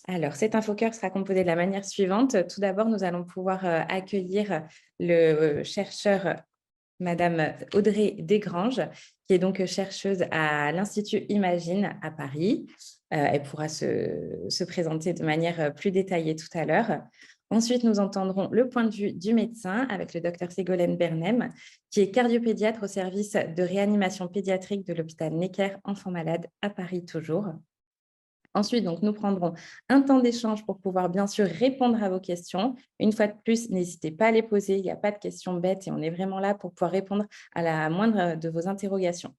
Alors, cet infocœur sera composé de la manière suivante. Tout d'abord, nous allons pouvoir accueillir le chercheur Madame Audrey Desgranges, qui est donc chercheuse à l'Institut Imagine à Paris. Elle pourra se présenter de manière plus détaillée tout à l'heure. Ensuite, nous entendrons le point de vue du médecin avec le docteur Ségolène Bernem, qui est cardiopédiatre au service de réanimation pédiatrique de l'hôpital Necker Enfants Malades à Paris toujours. Ensuite, donc, nous prendrons un temps d'échange pour pouvoir bien sûr répondre à vos questions. Une fois de plus, n'hésitez pas à les poser, il n'y a pas de questions bêtes et on est vraiment là pour pouvoir répondre à la moindre de vos interrogations.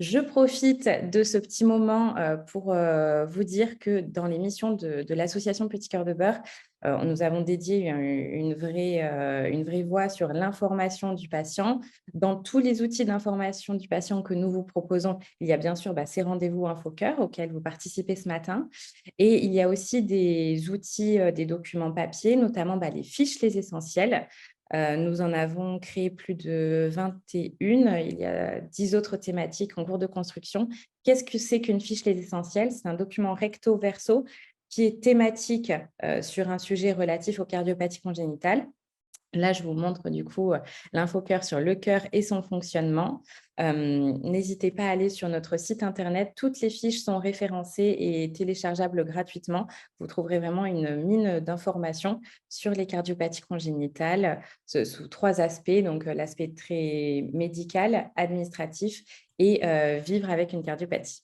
Je profite de ce petit moment pour vous dire que dans l'émission de l'association Petit Cœur de Beurre, nous avons dédié une vraie voix sur l'information du patient. Dans tous les outils d'information du patient que nous vous proposons, il y a bien sûr ces rendez-vous InfoCœur auxquels vous participez ce matin. Et il y a aussi des outils, des documents papier, notamment les fiches Les Essentiels. Nous en avons créé plus de 21. Il y a 10 autres thématiques en cours de construction. Qu'est-ce que c'est qu'une fiche Les Essentiels? C'est un document recto verso qui est thématique sur un sujet relatif aux cardiopathies congénitales. Là, je vous montre du coup l'infocœur sur le cœur et son fonctionnement. N'hésitez pas à aller sur notre site internet. Toutes les fiches sont référencées et téléchargeables gratuitement. Vous trouverez vraiment une mine d'informations sur les cardiopathies congénitales sous 3 aspects. Donc, l'aspect très médical, administratif et vivre avec une cardiopathie.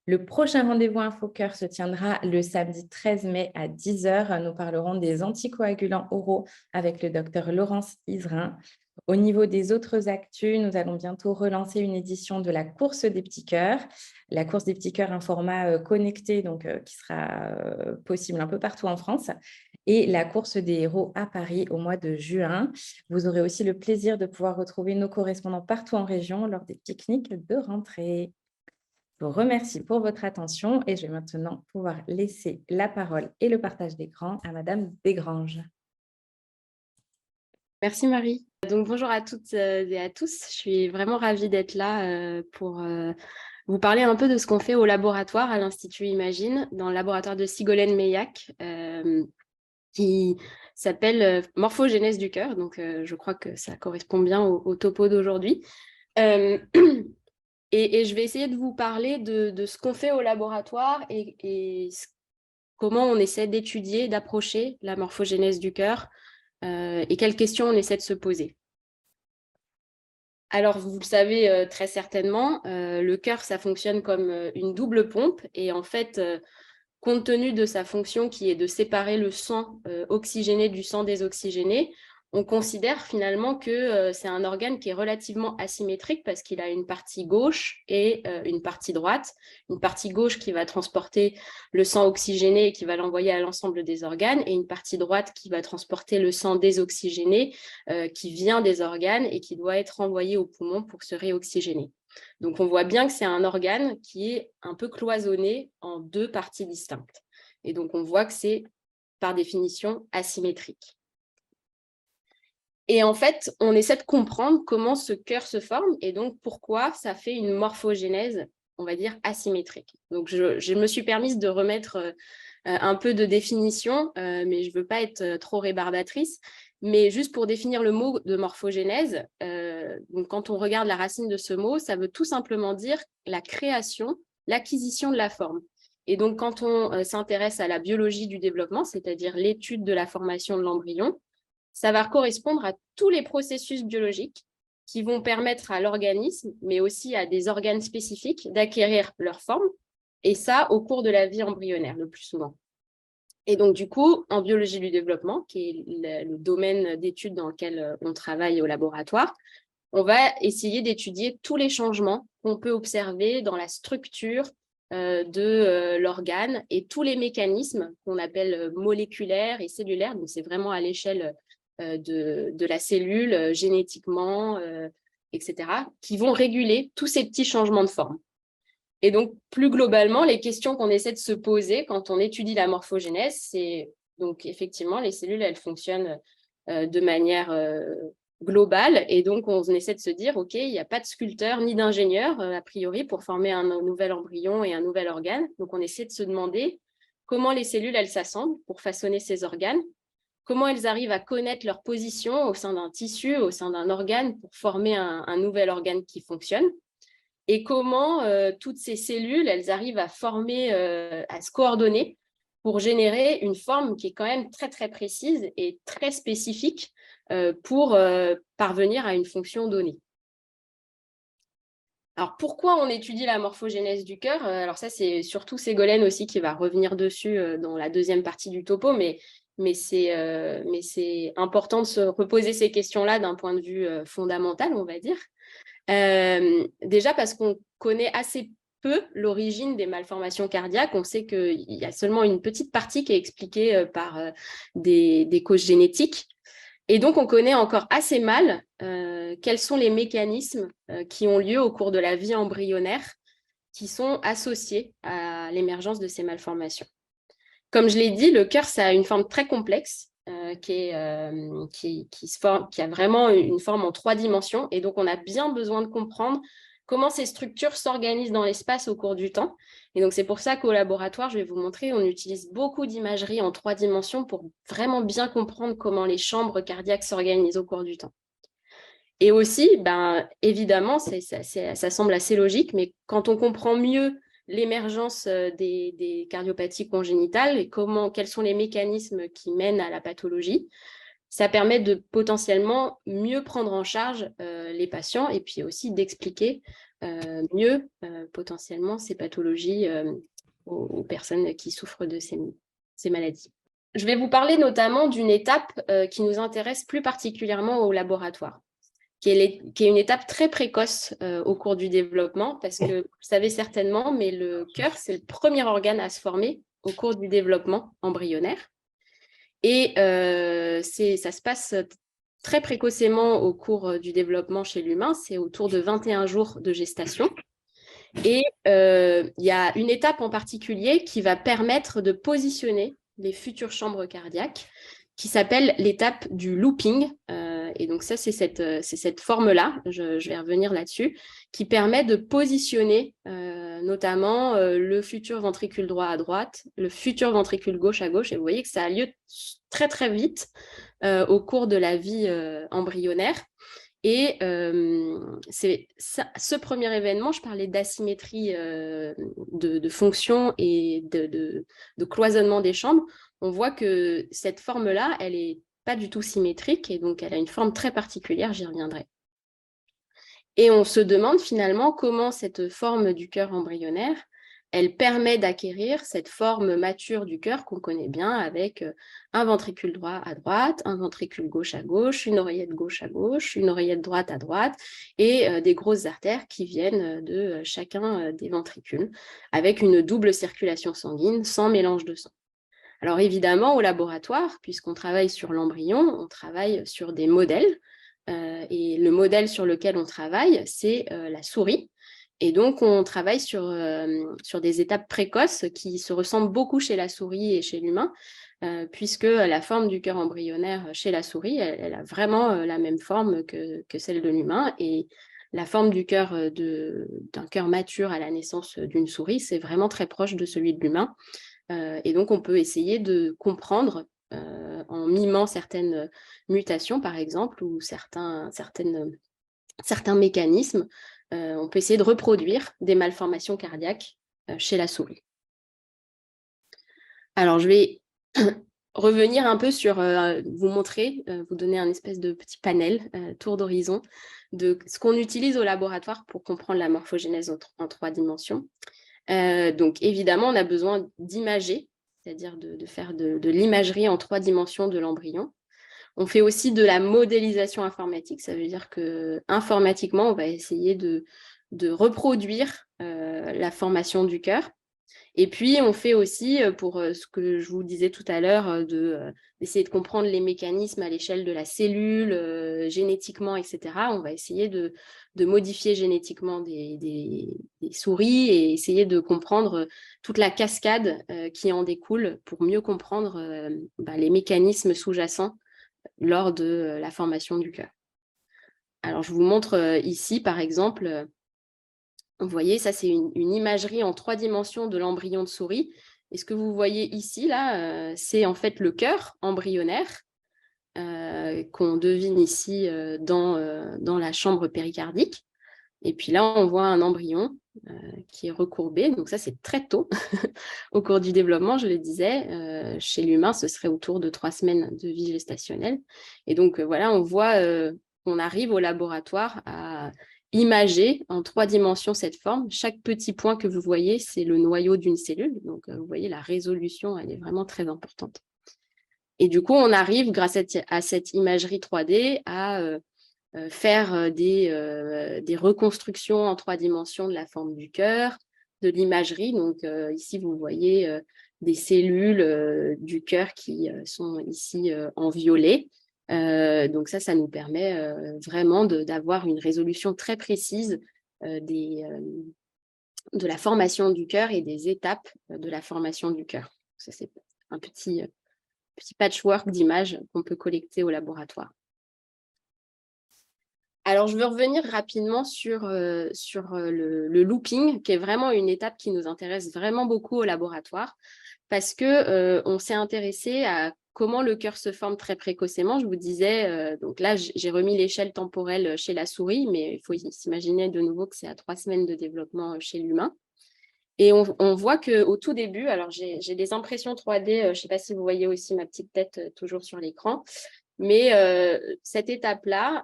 Le prochain rendez-vous InfoCœur se tiendra le samedi 13 mai à 10 heures. Nous parlerons des anticoagulants oraux avec le docteur Laurence Iserin. Au niveau des autres actus, nous allons bientôt relancer une édition de la course des petits cœurs. La course des petits cœurs, un format connecté donc, qui sera possible un peu partout en France. Et la course des héros à Paris au mois de juin. Vous aurez aussi le plaisir de pouvoir retrouver nos correspondants partout en région lors des pique-niques de rentrée. Je vous remercie pour votre attention et je vais maintenant pouvoir laisser la parole et le partage d'écran à Madame Desgranges. Merci Marie. Donc bonjour à toutes et à tous. Je suis vraiment ravie d'être là pour vous parler un peu de ce qu'on fait au laboratoire à l'Institut Imagine, dans le laboratoire de Sigolène Meillac, qui s'appelle Morphogénèse du cœur. Donc je crois que ça correspond bien au topo d'aujourd'hui. Et je vais essayer de vous parler de ce qu'on fait au laboratoire et comment on essaie d'étudier, d'approcher la morphogénèse du cœur et quelles questions on essaie de se poser. Alors, vous le savez très certainement, le cœur, ça fonctionne comme une double pompe. Et en fait, compte tenu de sa fonction qui est de séparer le sang oxygéné du sang désoxygéné, on considère finalement que c'est un organe qui est relativement asymétrique parce qu'il a une partie gauche et une partie droite. Une partie gauche qui va transporter le sang oxygéné et qui va l'envoyer à l'ensemble des organes, et une partie droite qui va transporter le sang désoxygéné qui vient des organes et qui doit être envoyé aux poumons pour se réoxygéner. Donc, on voit bien que c'est un organe qui est un peu cloisonné en 2 parties distinctes. Et donc, on voit que c'est, par définition, asymétrique. Et en fait, on essaie de comprendre comment ce cœur se forme et donc pourquoi ça fait une morphogénèse, on va dire, asymétrique. Donc, je me suis permise de remettre un peu de définition, mais je ne veux pas être trop rébarbatrice. Mais juste pour définir le mot de morphogénèse, donc quand on regarde la racine de ce mot, ça veut tout simplement dire la création, l'acquisition de la forme. Et donc, quand on s'intéresse à la biologie du développement, c'est-à-dire l'étude de la formation de l'embryon, ça va correspondre à tous les processus biologiques qui vont permettre à l'organisme, mais aussi à des organes spécifiques, d'acquérir leur forme, et ça au cours de la vie embryonnaire, le plus souvent. Et donc, du coup, en biologie du développement, qui est le domaine d'études dans lequel on travaille au laboratoire, on va essayer d'étudier tous les changements qu'on peut observer dans la structure de l'organe et tous les mécanismes qu'on appelle moléculaires et cellulaires. Donc, c'est vraiment à l'échelle de la cellule, génétiquement, etc., qui vont réguler tous ces petits changements de forme. Et donc, plus globalement, les questions qu'on essaie de se poser quand on étudie la morphogénèse, c'est donc effectivement, les cellules, elles fonctionnent de manière globale. Et donc, on essaie de se dire, OK, il n'y a pas de sculpteur ni d'ingénieur, a priori, pour former un nouvel embryon et un nouvel organe. Donc, on essaie de se demander comment les cellules, elles s'assemblent pour façonner ces organes, comment elles arrivent à connaître leur position au sein d'un tissu, au sein d'un organe pour former un nouvel organe qui fonctionne, et comment toutes ces cellules, elles arrivent à former, à se coordonner pour générer une forme qui est quand même très, très précise et très spécifique pour parvenir à une fonction donnée. Alors, pourquoi on étudie la morphogénèse du cœur? Alors ça, c'est surtout Ségolène aussi qui va revenir dessus dans la deuxième partie du topo, mais c'est important de se reposer ces questions-là d'un point de vue fondamental, on va dire. Déjà parce qu'on connaît assez peu l'origine des malformations cardiaques. On sait qu'il y a seulement une petite partie qui est expliquée par des causes génétiques. Et donc, on connaît encore assez mal quels sont les mécanismes qui ont lieu au cours de la vie embryonnaire qui sont associés à l'émergence de ces malformations. Comme je l'ai dit, le cœur, ça a une forme très complexe qui a vraiment une forme en 3 dimensions. Et donc, on a bien besoin de comprendre comment ces structures s'organisent dans l'espace au cours du temps. Et donc, c'est pour ça qu'au laboratoire, je vais vous montrer, on utilise beaucoup d'imagerie en 3 dimensions pour vraiment bien comprendre comment les chambres cardiaques s'organisent au cours du temps. Et aussi, évidemment, ça semble assez logique, mais quand on comprend mieux l'émergence des cardiopathies congénitales et quels sont les mécanismes qui mènent à la pathologie, ça permet de potentiellement mieux prendre en charge les patients et puis aussi d'expliquer mieux potentiellement ces pathologies aux personnes qui souffrent de ces maladies. Je vais vous parler notamment d'une étape qui nous intéresse plus particulièrement au laboratoire, qui est une étape très précoce au cours du développement, parce que vous le savez certainement, mais le cœur, c'est le premier organe à se former au cours du développement embryonnaire. Et ça se passe très précocement au cours du développement chez l'humain, c'est autour de 21 jours de gestation. Et il y a une étape en particulier qui va permettre de positionner les futures chambres cardiaques, qui s'appelle l'étape du looping. Et donc ça, c'est cette forme-là, je vais revenir là-dessus, qui permet de positionner notamment le futur ventricule droit à droite, le futur ventricule gauche à gauche. Et vous voyez que ça a lieu très, très vite au cours de la vie embryonnaire. Et ce premier événement, je parlais d'asymétrie de fonction et de cloisonnement des chambres. On voit que cette forme-là, elle n'est pas du tout symétrique et donc elle a une forme très particulière, j'y reviendrai. Et on se demande finalement comment cette forme du cœur embryonnaire, elle permet d'acquérir cette forme mature du cœur qu'on connaît bien avec un ventricule droit à droite, un ventricule gauche à gauche, une oreillette gauche à gauche, une oreillette droite à droite et des grosses artères qui viennent de chacun des ventricules avec une double circulation sanguine sans mélange de sang. Alors évidemment, au laboratoire, puisqu'on travaille sur l'embryon, on travaille sur des modèles et le modèle sur lequel on travaille, c'est la souris. Et donc, on travaille sur des étapes précoces qui se ressemblent beaucoup chez la souris et chez l'humain, puisque la forme du cœur embryonnaire chez la souris, elle a vraiment la même forme que celle de l'humain. Et la forme du cœur d'un cœur mature à la naissance d'une souris, c'est vraiment très proche de celui de l'humain. Et donc, on peut essayer de comprendre en mimant certaines mutations, par exemple, ou certains mécanismes, on peut essayer de reproduire des malformations cardiaques chez la souris. Alors, je vais revenir un peu sur vous montrer, vous donner un espèce de petit panel, tour d'horizon, de ce qu'on utilise au laboratoire pour comprendre la morphogénèse en 3 dimensions. Donc, évidemment, on a besoin d'imager, c'est-à-dire de faire de l'imagerie en 3 dimensions de l'embryon. On fait aussi de la modélisation informatique, ça veut dire qu'informatiquement, on va essayer de reproduire la formation du cœur. Et puis, on fait aussi, pour ce que je vous disais tout à l'heure, d'essayer de comprendre les mécanismes à l'échelle de la cellule, génétiquement, etc. On va essayer de modifier génétiquement des souris et essayer de comprendre toute la cascade qui en découle pour mieux comprendre les mécanismes sous-jacents lors de la formation du cœur. Alors, je vous montre ici, par exemple, vous voyez, ça c'est une imagerie en 3 dimensions de l'embryon de souris. Et ce que vous voyez ici, là, c'est en fait le cœur embryonnaire qu'on devine ici dans la chambre péricardique. Et puis là, on voit un embryon qui est recourbé. Donc ça, c'est très tôt au cours du développement, je le disais. Chez l'humain, ce serait autour de 3 semaines de vie gestationnelle. Et donc, voilà, on voit qu'on arrive au laboratoire à imager en 3 dimensions cette forme. Chaque petit point que vous voyez, c'est le noyau d'une cellule. Donc, vous voyez, la résolution, elle est vraiment très importante. Et du coup, on arrive, grâce à cette imagerie 3D, à faire des reconstructions en 3 dimensions de la forme du cœur, de l'imagerie. Donc, ici, vous voyez des cellules du cœur qui sont ici en violet. Donc, ça nous permet vraiment d'avoir une résolution très précise de la formation du cœur et des étapes de la formation du cœur. Ça, c'est un petit patchwork d'images qu'on peut collecter au laboratoire. Alors, je veux revenir rapidement sur le looping, qui est vraiment une étape qui nous intéresse vraiment beaucoup au laboratoire, parce qu'on s'est intéressé à comment le cœur se forme très précocement. Je vous disais, donc là, j'ai remis l'échelle temporelle chez la souris, mais il faut s'imaginer de nouveau que c'est à 3 semaines de développement chez l'humain. Et on voit qu'au tout début, alors j'ai des impressions 3D, je ne sais pas si vous voyez aussi ma petite tête toujours sur l'écran, mais cette étape-là,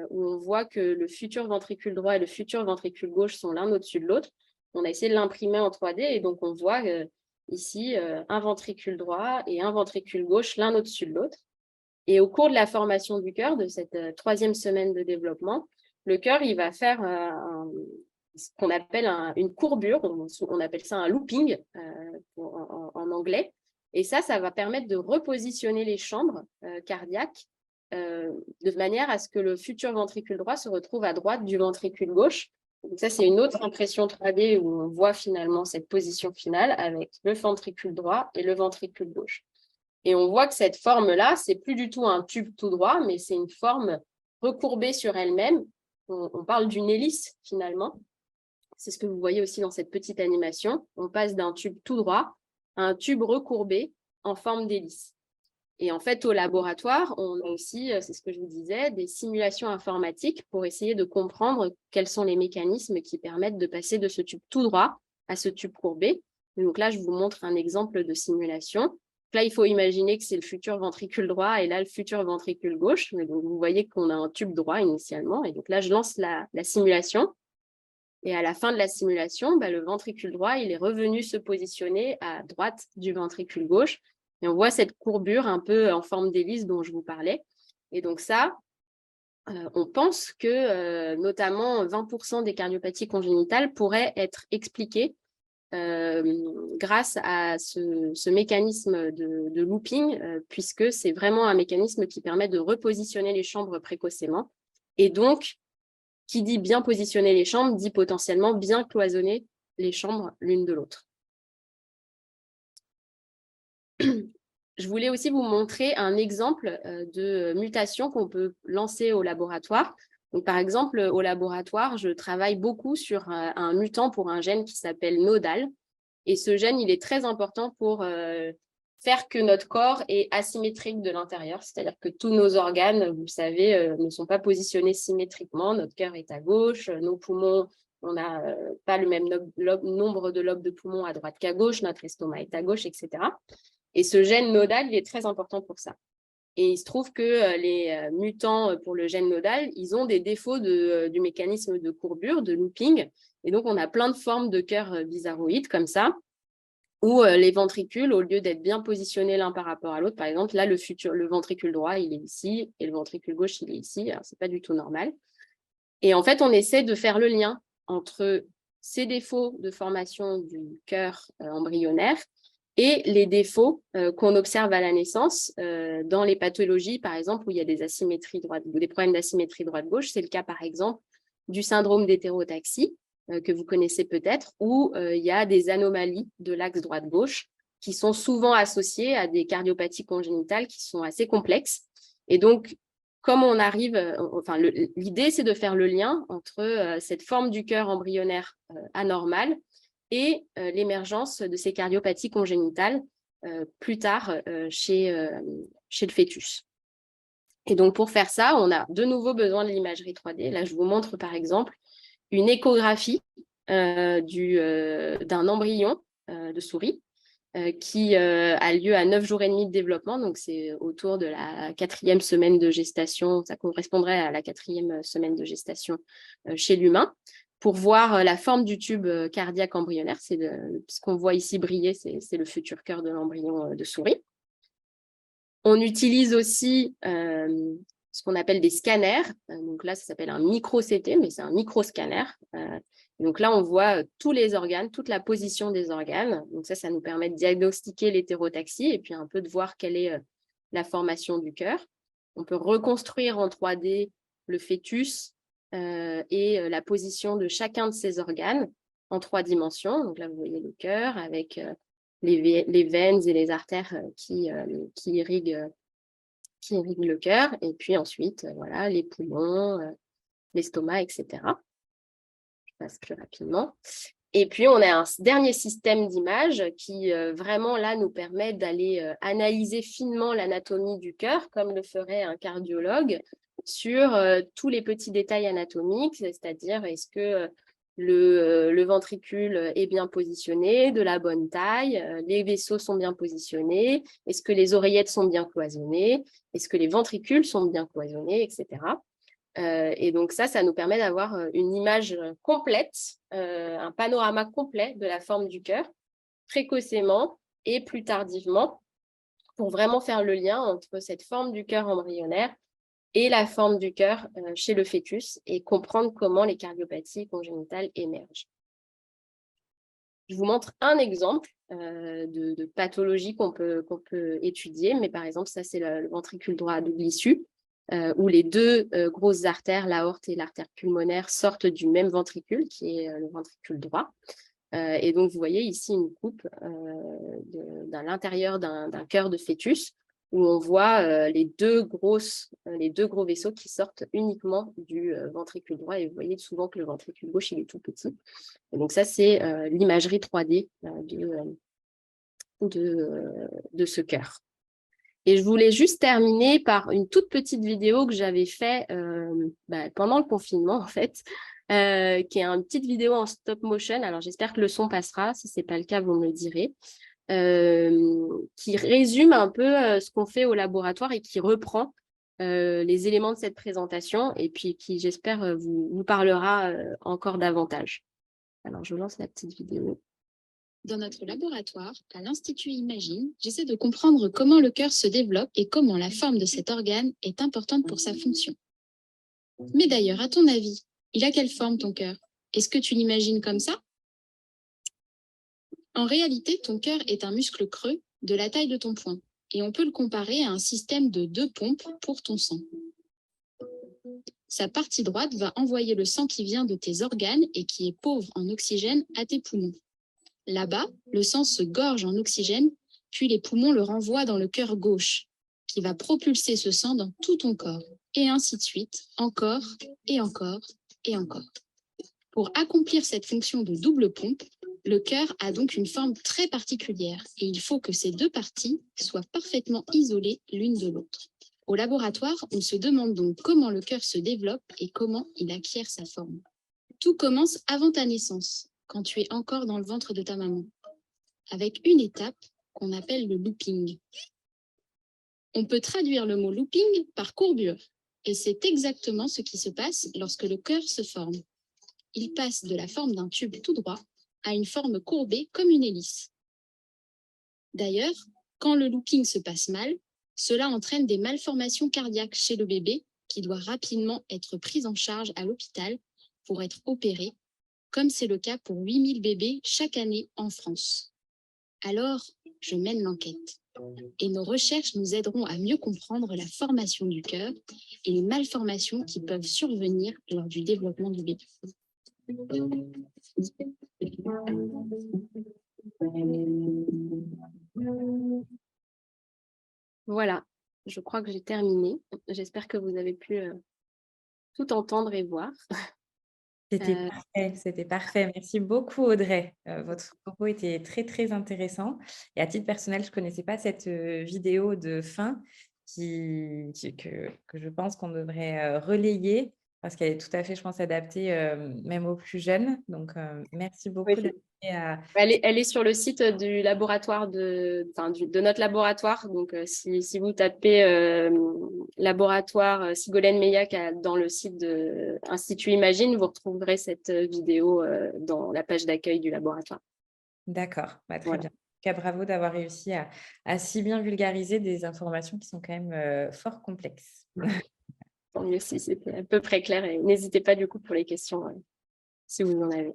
où on voit que le futur ventricule droit et le futur ventricule gauche sont l'un au-dessus de l'autre, on a essayé de l'imprimer en 3D et donc on voit ici un ventricule droit et un ventricule gauche l'un au-dessus de l'autre. Et au cours de la formation du cœur, de cette 3e semaine de développement, le cœur, il va faire ce qu'on appelle une courbure, on appelle ça un looping en anglais. Et ça va permettre de repositionner les chambres cardiaques de manière à ce que le futur ventricule droit se retrouve à droite du ventricule gauche. Donc ça, c'est une autre impression 3D où on voit finalement cette position finale avec le ventricule droit et le ventricule gauche. Et on voit que cette forme-là, c'est plus du tout un tube tout droit, mais c'est une forme recourbée sur elle-même. On parle d'une hélice finalement. C'est ce que vous voyez aussi dans cette petite animation. On passe d'un tube tout droit à un tube recourbé en forme d'hélice. Et en fait, au laboratoire, on a aussi, c'est ce que je vous disais, des simulations informatiques pour essayer de comprendre quels sont les mécanismes qui permettent de passer de ce tube tout droit à ce tube courbé. Donc là, je vous montre un exemple de simulation. Là, il faut imaginer que c'est le futur ventricule droit et là, le futur ventricule gauche. Donc, vous voyez qu'on a un tube droit initialement. Et donc là, je lance la simulation. Et à la fin de la simulation, le ventricule droit, il est revenu se positionner à droite du ventricule gauche. Et on voit cette courbure un peu en forme d'hélice dont je vous parlais. Et donc ça, on pense que notamment 20% des cardiopathies congénitales pourraient être expliquées grâce à ce mécanisme de looping, puisque c'est vraiment un mécanisme qui permet de repositionner les chambres précocement. Et donc, qui dit bien positionner les chambres, dit potentiellement bien cloisonner les chambres l'une de l'autre. Je voulais aussi vous montrer un exemple de mutation qu'on peut lancer au laboratoire. Donc, par exemple, au laboratoire, je travaille beaucoup sur un mutant pour un gène qui s'appelle nodal. Et ce gène, il est très important pour faire que notre corps est asymétrique de l'intérieur, c'est-à-dire que tous nos organes, vous le savez, ne sont pas positionnés symétriquement. Notre cœur est à gauche, nos poumons, on n'a pas le même nombre de lobes de poumons à droite qu'à gauche, notre estomac est à gauche, etc. Et ce gène nodal, il est très important pour ça. Et il se trouve que les mutants pour le gène nodal, ils ont des défauts du mécanisme de courbure, de looping. Et donc, on a plein de formes de cœurs bizarroïdes comme ça, où les ventricules, au lieu d'être bien positionnés l'un par rapport à l'autre, par exemple, là, le ventricule droit, il est ici, et le ventricule gauche, il est ici. Alors, ce n'est pas du tout normal. Et en fait, on essaie de faire le lien entre ces défauts de formation du cœur embryonnaire et les défauts qu'on observe à la naissance dans les pathologies, par exemple, où il y a des asymétries des problèmes d'asymétrie droite-gauche. C'est le cas, par exemple, du syndrome d'hétérotaxie, que vous connaissez peut-être, où il y a des anomalies de l'axe droite-gauche qui sont souvent associées à des cardiopathies congénitales qui sont assez complexes. Et donc, comme on arrive, l'idée, c'est de faire le lien entre cette forme du cœur embryonnaire anormale et l'émergence de ces cardiopathies congénitales plus tard chez le fœtus. Et donc, pour faire ça, on a de nouveau besoin de l'imagerie 3D. Là, je vous montre par exemple une échographie d'un embryon de souris qui a lieu à 9 jours et demi de développement. Donc, c'est autour de la 4e semaine de gestation. Ça correspondrait à la 4e semaine de gestation chez l'humain. Pour voir la forme du tube cardiaque embryonnaire, c'est ce qu'on voit ici briller, c'est le futur cœur de l'embryon de souris. On utilise aussi ce qu'on appelle des scanners. Donc là, ça s'appelle un micro-CT, mais c'est un micro-scanner. Donc là, on voit tous les organes, toute la position des organes. Donc ça nous permet de diagnostiquer l'hétérotaxie et puis un peu de voir quelle est la formation du cœur. On peut reconstruire en 3D le fœtus et la position de chacun de ces organes en 3 dimensions. Donc là, vous voyez le cœur avec les veines et les artères qui irriguent le cœur. Et puis ensuite, voilà, les poumons, l'estomac, etc. Je passe plus rapidement. Et puis, on a un dernier système d'images qui vraiment là nous permet d'aller analyser finement l'anatomie du cœur, comme le ferait un cardiologue, sur tous les petits détails anatomiques, c'est-à-dire est-ce que le ventricule est bien positionné, de la bonne taille, les vaisseaux sont bien positionnés, est-ce que les oreillettes sont bien cloisonnées, est-ce que les ventricules sont bien cloisonnés, etc. Et donc ça nous permet d'avoir une image complète, un panorama complet de la forme du cœur, précocement et plus tardivement, pour vraiment faire le lien entre cette forme du cœur embryonnaire et la forme du cœur chez le fœtus et comprendre comment les cardiopathies congénitales émergent. Je vous montre un exemple de pathologie qu'on peut étudier, mais par exemple, ça c'est le ventricule droit à double issue, où les deux grosses artères, l'aorte et l'artère pulmonaire, sortent du même ventricule, qui est le ventricule droit. Et donc, vous voyez ici une coupe dans l'intérieur d'un cœur de fœtus, où on voit les deux gros vaisseaux qui sortent uniquement du ventricule droit. Et vous voyez souvent que le ventricule gauche, il est tout petit. Et donc, ça, c'est l'imagerie 3D de ce cœur. Et je voulais juste terminer par une toute petite vidéo que j'avais faite pendant le confinement, en fait, qui est une petite vidéo en stop motion. Alors, j'espère que le son passera. Si ce n'est pas le cas, vous me le direz. Qui résume un peu ce qu'on fait au laboratoire et qui reprend les éléments de cette présentation et puis qui, j'espère, vous parlera encore davantage. Alors, je lance la petite vidéo. Dans notre laboratoire, à l'Institut Imagine, j'essaie de comprendre comment le cœur se développe et comment la forme de cet organe est importante pour sa fonction. Mais d'ailleurs, à ton avis, il a quelle forme ton cœur? Est-ce que tu l'imagines comme ça? En réalité, ton cœur est un muscle creux de la taille de ton poing et on peut le comparer à un système de 2 pompes pour ton sang. Sa partie droite va envoyer le sang qui vient de tes organes et qui est pauvre en oxygène à tes poumons. Là-bas, le sang se gorge en oxygène, puis les poumons le renvoient dans le cœur gauche, qui va propulser ce sang dans tout ton corps, et ainsi de suite, encore, et encore, et encore. Pour accomplir cette fonction de double pompe, le cœur a donc une forme très particulière, et il faut que ces deux parties soient parfaitement isolées l'une de l'autre. Au laboratoire, on se demande donc comment le cœur se développe et comment il acquiert sa forme. Tout commence avant ta naissance, quand tu es encore dans le ventre de ta maman, avec une étape qu'on appelle le looping. On peut traduire le mot looping par courbure, et c'est exactement ce qui se passe lorsque le cœur se forme. Il passe de la forme d'un tube tout droit à une forme courbée comme une hélice. D'ailleurs, quand le looping se passe mal, cela entraîne des malformations cardiaques chez le bébé qui doit rapidement être pris en charge à l'hôpital pour être opéré, comme c'est le cas pour 8000 bébés chaque année en France. Alors, je mène l'enquête. Et nos recherches nous aideront à mieux comprendre la formation du cœur et les malformations qui peuvent survenir lors du développement du bébé. Voilà, je crois que j'ai terminé. J'espère que vous avez pu tout entendre et voir. C'était parfait. Merci beaucoup, Audrey. Votre propos était très, très intéressant. Et à titre personnel, je ne connaissais pas cette vidéo de fin que je pense qu'on devrait relayer parce qu'elle est tout à fait, je pense, adaptée même aux plus jeunes. Donc, merci Oui. beaucoup d'être à... Elle est sur le site du laboratoire de notre laboratoire. Donc, si vous tapez laboratoire Sigolène Meillac dans le site de Institut Imagine, vous retrouverez cette vidéo dans la page d'accueil du laboratoire. D'accord, très Voilà. bien. En tout cas, bravo d'avoir réussi à si bien vulgariser des informations qui sont quand même fort complexes. Tant mieux si c'était à peu près clair. Et n'hésitez pas du coup pour les questions si vous en avez.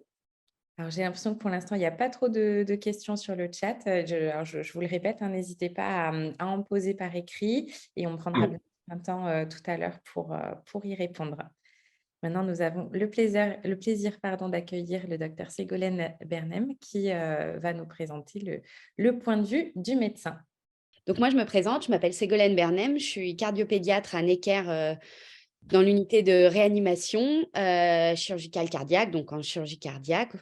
Alors, j'ai l'impression que pour l'instant, il n'y a pas trop de questions sur le chat. Je vous le répète, hein, n'hésitez pas à en poser par écrit et on prendra bien un temps tout à l'heure pour y répondre. Maintenant, nous avons le plaisir d'accueillir le docteur Ségolène Bernem qui va nous présenter le point de vue du médecin. Donc moi, je me présente, je m'appelle Ségolène Bernem, je suis cardiopédiatre à Necker dans l'unité de réanimation chirurgicale cardiaque, donc en chirurgie cardiaque.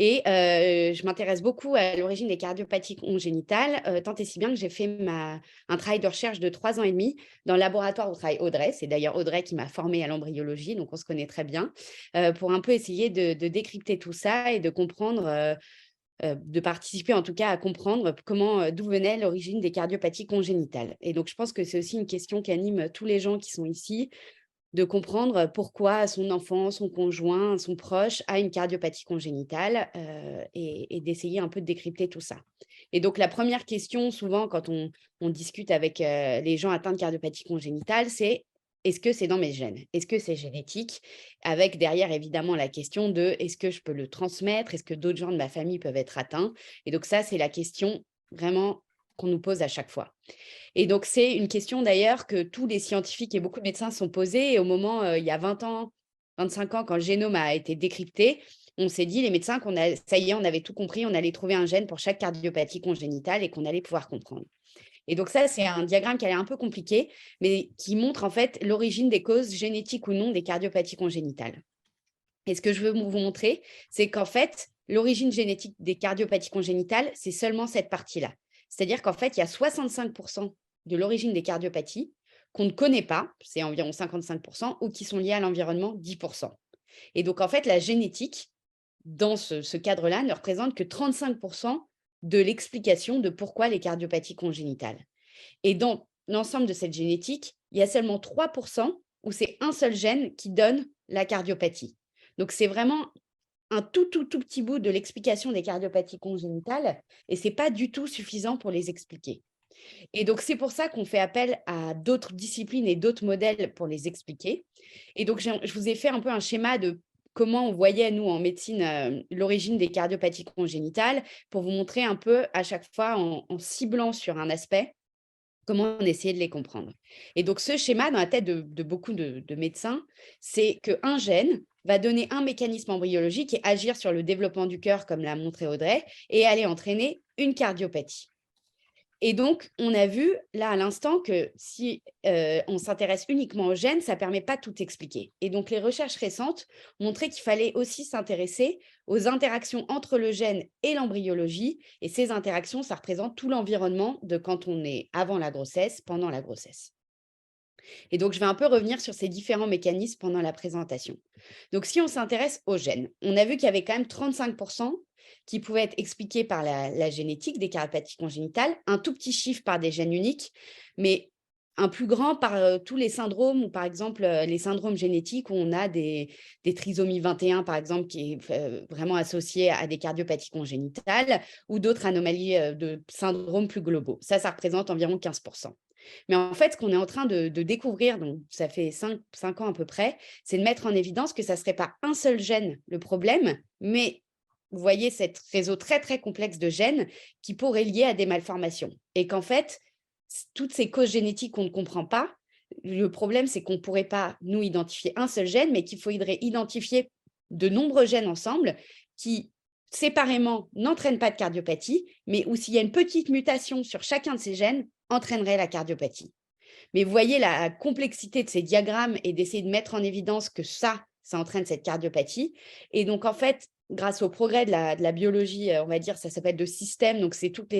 Et je m'intéresse beaucoup à l'origine des cardiopathies congénitales, tant et si bien que j'ai fait un travail de recherche de 3 ans et demi dans le laboratoire où travaille Audrey. C'est d'ailleurs Audrey qui m'a formée à l'embryologie, donc on se connaît très bien, pour un peu essayer de décrypter tout ça et de comprendre, de participer en tout cas à comprendre d'où venait l'origine des cardiopathies congénitales. Et donc je pense que c'est aussi une question qui anime tous les gens qui sont ici, de comprendre pourquoi son enfant, son conjoint, son proche a une cardiopathie congénitale et d'essayer un peu de décrypter tout ça. Et donc, la première question, souvent, quand on discute avec les gens atteints de cardiopathie congénitale, c'est est-ce que c'est dans mes gènes? Est-ce que c'est génétique? Avec derrière, évidemment, la question de est-ce que je peux le transmettre? Est-ce que d'autres gens de ma famille peuvent être atteints? Et donc, ça, c'est la question vraiment qu'on nous pose à chaque fois. Et donc, c'est une question d'ailleurs que tous les scientifiques et beaucoup de médecins se sont posés. Et au moment, il y a 20 ans, 25 ans, quand le génome a été décrypté, on s'est dit, les médecins, ça y est, on avait tout compris, on allait trouver un gène pour chaque cardiopathie congénitale et qu'on allait pouvoir comprendre. Et donc ça, c'est un diagramme qui a l'air un peu compliqué, mais qui montre en fait l'origine des causes génétiques ou non des cardiopathies congénitales. Et ce que je veux vous montrer, c'est qu'en fait, l'origine génétique des cardiopathies congénitales, c'est seulement cette partie-là. C'est-à-dire qu'en fait, il y a 65% de l'origine des cardiopathies qu'on ne connaît pas, c'est environ 55%, ou qui sont liées à l'environnement, 10%. Et donc, en fait, la génétique, dans ce cadre-là, ne représente que 35% de l'explication de pourquoi les cardiopathies congénitales. Et dans l'ensemble de cette génétique, il y a seulement 3% où c'est un seul gène qui donne la cardiopathie. Donc, c'est vraiment un tout petit bout de l'explication des cardiopathies congénitales et ce n'est pas du tout suffisant pour les expliquer. Et donc, c'est pour ça qu'on fait appel à d'autres disciplines et d'autres modèles pour les expliquer. Et donc, je vous ai fait un peu un schéma de comment on voyait, nous, en médecine, l'origine des cardiopathies congénitales pour vous montrer un peu à chaque fois en ciblant sur un aspect comment on essayait de les comprendre. Et donc, ce schéma, dans la tête de beaucoup de médecins, c'est qu'un gène va donner un mécanisme embryologique et agir sur le développement du cœur, comme l'a montré Audrey, et aller entraîner une cardiopathie. Et donc, on a vu là à l'instant que si on s'intéresse uniquement aux gènes, ça ne permet pas de tout expliquer. Et donc, les recherches récentes montraient qu'il fallait aussi s'intéresser aux interactions entre le gène et l'embryologie. Et ces interactions, ça représente tout l'environnement de quand on est avant la grossesse, pendant la grossesse. Et donc, je vais un peu revenir sur ces différents mécanismes pendant la présentation. Donc, si on s'intéresse aux gènes, on a vu qu'il y avait quand même 35% qui pouvaient être expliqués par la génétique des cardiopathies congénitales, un tout petit chiffre par des gènes uniques, mais un plus grand par tous les syndromes, ou par exemple les syndromes génétiques où on a des trisomies 21, par exemple, qui est vraiment associé à des cardiopathies congénitales, ou d'autres anomalies de syndromes plus globaux. Ça représente environ 15%. Mais en fait, ce qu'on est en train de découvrir, donc ça fait 5 ans à peu près, c'est de mettre en évidence que ça ne serait pas un seul gène le problème, mais vous voyez cet réseau très, très complexe de gènes qui pourrait lier à des malformations. Et qu'en fait, toutes ces causes génétiques qu'on ne comprend pas, le problème, c'est qu'on ne pourrait pas, nous, identifier un seul gène, mais qu'il faudrait identifier de nombreux gènes ensemble qui, séparément, n'entraînent pas de cardiopathie, mais où s'il y a une petite mutation sur chacun de ces gènes, entraînerait la cardiopathie. Mais vous voyez la complexité de ces diagrammes et d'essayer de mettre en évidence que ça ça entraîne cette cardiopathie. Et donc, en fait, grâce au progrès de la biologie, on va dire, ça s'appelle de système, donc c'est toutes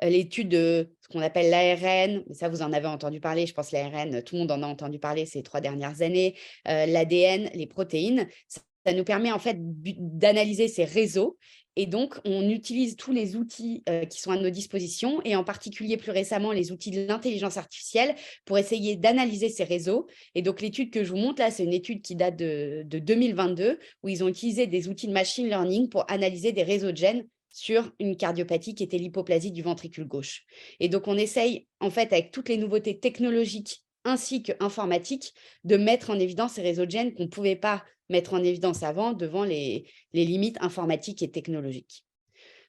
l'étude de ce qu'on appelle l'ARN, ça vous en avez entendu parler, je pense l'ARN, tout le monde en a entendu parler ces 3 dernières années, l'ADN, les protéines, ça nous permet en fait d'analyser ces réseaux et donc on utilise tous les outils qui sont à nos dispositions et en particulier plus récemment les outils de l'intelligence artificielle pour essayer d'analyser ces réseaux. Et donc l'étude que je vous montre là, c'est une étude qui date de 2022 où ils ont utilisé des outils de machine learning pour analyser des réseaux de gènes sur une cardiopathie qui était l'hypoplasie du ventricule gauche. Et donc, on essaye, en fait, avec toutes les nouveautés technologiques ainsi qu'informatiques, de mettre en évidence ces réseaux de gènes qu'on ne pouvait pas mettre en évidence avant devant les limites informatiques et technologiques.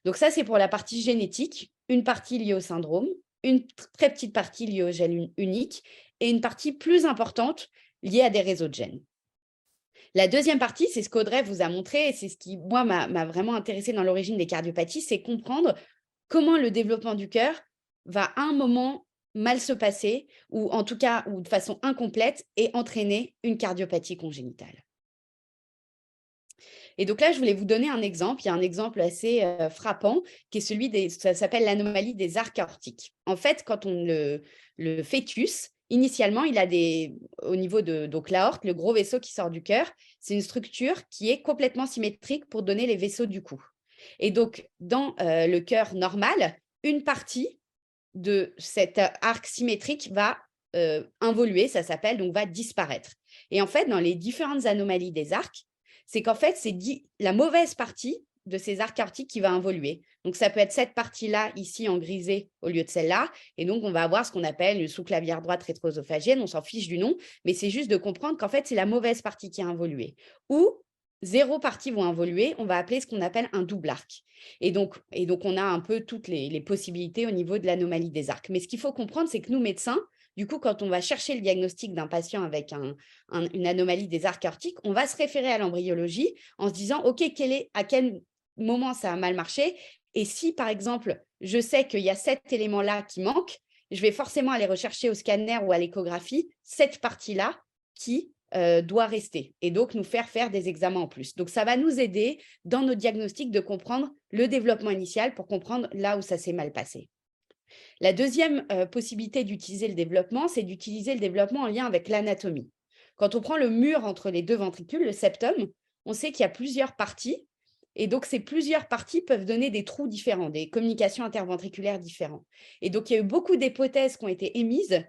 Donc ça, c'est pour la partie génétique, une partie liée au syndrome, une très petite partie liée au gène unique et une partie plus importante liée à des réseaux de gènes. La deuxième partie, c'est ce qu'Audrey vous a montré et c'est ce qui, moi, m'a vraiment intéressé dans l'origine des cardiopathies, c'est comprendre comment le développement du cœur va à un moment mal se passer ou en tout cas ou de façon incomplète et entraîner une cardiopathie congénitale. Et donc là, je voulais vous donner un exemple. Il y a un exemple assez frappant qui est celui ça s'appelle l'anomalie des arcs aortiques. En fait, quand le fœtus, initialement, il a au niveau de donc l'aorte, le gros vaisseau qui sort du cœur, c'est une structure qui est complètement symétrique pour donner les vaisseaux du cou. Et donc, dans le cœur normal, une partie de cet arc symétrique va involuer, ça s'appelle, donc va disparaître. Et en fait, dans les différentes anomalies des arcs, c'est qu'en fait, c'est la mauvaise partie de ces arcs aortiques qui va involuer. Donc, ça peut être cette partie-là, ici, en grisé, au lieu de celle-là. Et donc, on va avoir ce qu'on appelle une sous-clavière droite rétro-œsophagienne. On s'en fiche du nom, mais c'est juste de comprendre qu'en fait, c'est la mauvaise partie qui a involué. Ou 0 parties vont involuer, on va appeler ce qu'on appelle un double arc. Et donc, on a un peu toutes les possibilités au niveau de l'anomalie des arcs. Mais ce qu'il faut comprendre, c'est que nous, médecins, du coup, quand on va chercher le diagnostic d'un patient avec une anomalie des arcs aortiques, on va se référer à l'embryologie en se disant, OK, à quel moment ça a mal marché? Et si, par exemple, je sais qu'il y a cet élément-là qui manque, je vais forcément aller rechercher au scanner ou à l'échographie cette partie-là qui doit rester et donc nous faire des examens en plus. Donc, ça va nous aider dans nos diagnostics de comprendre le développement initial pour comprendre là où ça s'est mal passé. La deuxième possibilité d'utiliser le développement, c'est d'utiliser le développement en lien avec l'anatomie. Quand on prend le mur entre les deux ventricules, le septum, on sait qu'il y a plusieurs parties et donc ces plusieurs parties peuvent donner des trous différents, des communications interventriculaires différentes. Et donc, il y a eu beaucoup d'hypothèses qui ont été émises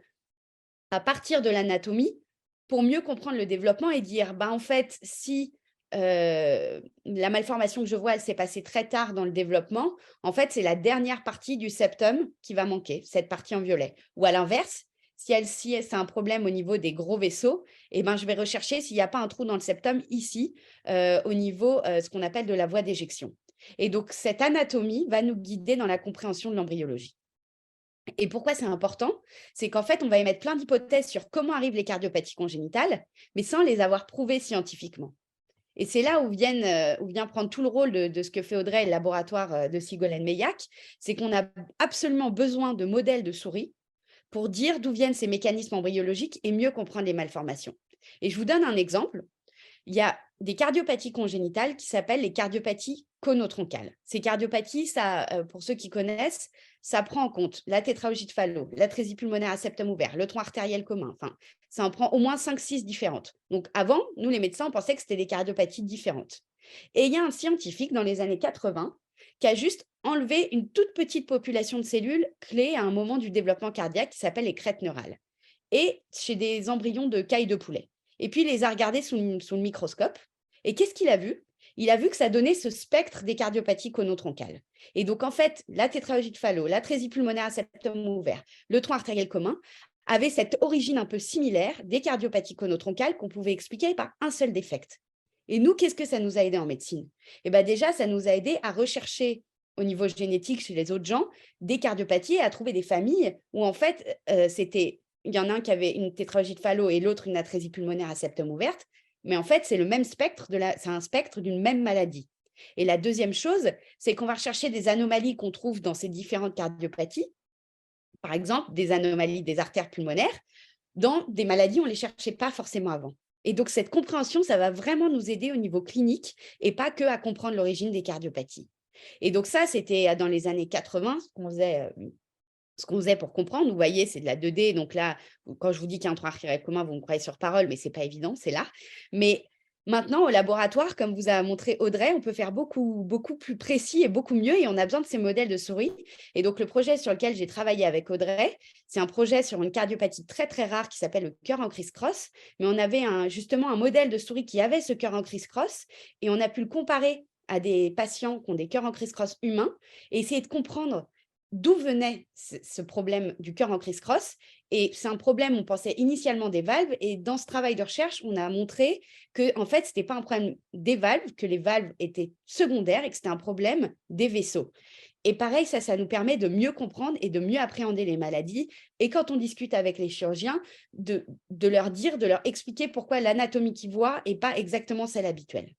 à partir de l'anatomie pour mieux comprendre le développement et dire, en fait, si la malformation que je vois, elle s'est passée très tard dans le développement, en fait, c'est la dernière partie du septum qui va manquer, cette partie en violet. Ou à l'inverse, si c'est un problème au niveau des gros vaisseaux, je vais rechercher s'il n'y a pas un trou dans le septum ici, au niveau ce qu'on appelle de la voie d'éjection. Et donc, cette anatomie va nous guider dans la compréhension de l'embryologie. Et pourquoi c'est important? C'est qu'en fait, on va émettre plein d'hypothèses sur comment arrivent les cardiopathies congénitales, mais sans les avoir prouvées scientifiquement. Et c'est là où vient prendre tout le rôle de ce que fait Audrey et le laboratoire de Sigolène Meillac, c'est qu'on a absolument besoin de modèles de souris pour dire d'où viennent ces mécanismes embryologiques et mieux comprendre les malformations. Et je vous donne un exemple. Il y a des cardiopathies congénitales qui s'appellent les cardiopathies conotroncales. Ces cardiopathies, pour ceux qui connaissent, ça prend en compte la tétralogie de Fallot, l'atrésie pulmonaire à septum ouvert, le tronc artériel commun. Enfin, ça en prend au moins 5-6 différentes. Donc avant, nous les médecins, on pensait que c'était des cardiopathies différentes. Et il y a un scientifique dans les années 80 qui a juste enlevé une toute petite population de cellules clés à un moment du développement cardiaque qui s'appelle les crêtes neurales. Et chez des embryons de cailles de poulet. Et puis, il les a regardés sous le microscope. Et qu'est-ce qu'il a vu? Il a vu que ça donnait ce spectre des cardiopathies conotroncales. Et donc, en fait, la tétralogie de Fallot, l'atrésie pulmonaire à septum ouvert, le tronc artériel commun avaient cette origine un peu similaire des cardiopathies conotroncales qu'on pouvait expliquer par un seul défect. Et nous, qu'est-ce que ça nous a aidé en médecine? Déjà, ça nous a aidé à rechercher au niveau génétique chez les autres gens des cardiopathies et à trouver des familles où, en fait, il y en a un qui avait une tétralogie de Fallot et l'autre une atrésie pulmonaire à septum ouverte. Mais en fait, c'est le même spectre, c'est un spectre d'une même maladie. Et la deuxième chose, c'est qu'on va rechercher des anomalies qu'on trouve dans ces différentes cardiopathies, par exemple des anomalies des artères pulmonaires, dans des maladies, on ne les cherchait pas forcément avant. Et donc, cette compréhension, ça va vraiment nous aider au niveau clinique et pas que à comprendre l'origine des cardiopathies. Et donc ça, c'était dans les années 80, ce qu'on faisait pour comprendre. Vous voyez, c'est de la 2D. Donc là, quand je vous dis qu'il y a un tronc artériel commun, vous me croyez sur parole, mais ce n'est pas évident, c'est là. Mais maintenant, au laboratoire, comme vous a montré Audrey, on peut faire beaucoup, beaucoup plus précis et beaucoup mieux. Et on a besoin de ces modèles de souris. Et donc, le projet sur lequel j'ai travaillé avec Audrey, c'est un projet sur une cardiopathie très, très rare qui s'appelle le cœur en criss-cross. Mais on avait justement un modèle de souris qui avait ce cœur en criss-cross. Et on a pu le comparer à des patients qui ont des cœurs en criss-cross humains et essayer de comprendre d'où venait ce problème du cœur en criss-cross. Et c'est un problème, on pensait initialement des valves. Et dans ce travail de recherche, on a montré que en fait, ce n'était pas un problème des valves, que les valves étaient secondaires et que c'était un problème des vaisseaux. Et pareil, ça nous permet de mieux comprendre et de mieux appréhender les maladies. Et quand on discute avec les chirurgiens, de leur expliquer pourquoi l'anatomie qu'ils voient n'est pas exactement celle habituelle.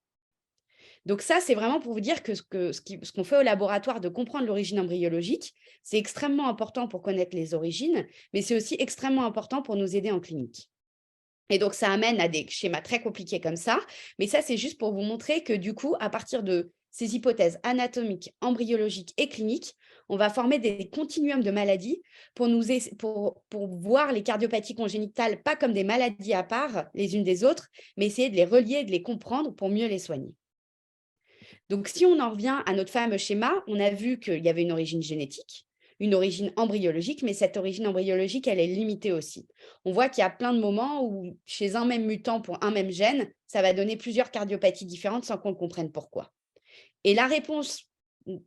Donc ça, c'est vraiment pour vous dire que ce qu'on fait au laboratoire de comprendre l'origine embryologique, c'est extrêmement important pour connaître les origines, mais c'est aussi extrêmement important pour nous aider en clinique. Et donc, ça amène à des schémas très compliqués comme ça, mais ça, c'est juste pour vous montrer que du coup, à partir de ces hypothèses anatomiques, embryologiques et cliniques, on va former des continuums de maladies pour voir les cardiopathies congénitales pas comme des maladies à part les unes des autres, mais essayer de les relier et de les comprendre pour mieux les soigner. Donc, si on en revient à notre fameux schéma, on a vu qu'il y avait une origine génétique, une origine embryologique, mais cette origine embryologique, elle est limitée aussi. On voit qu'il y a plein de moments où, chez un même mutant pour un même gène, ça va donner plusieurs cardiopathies différentes sans qu'on comprenne pourquoi. Et la réponse,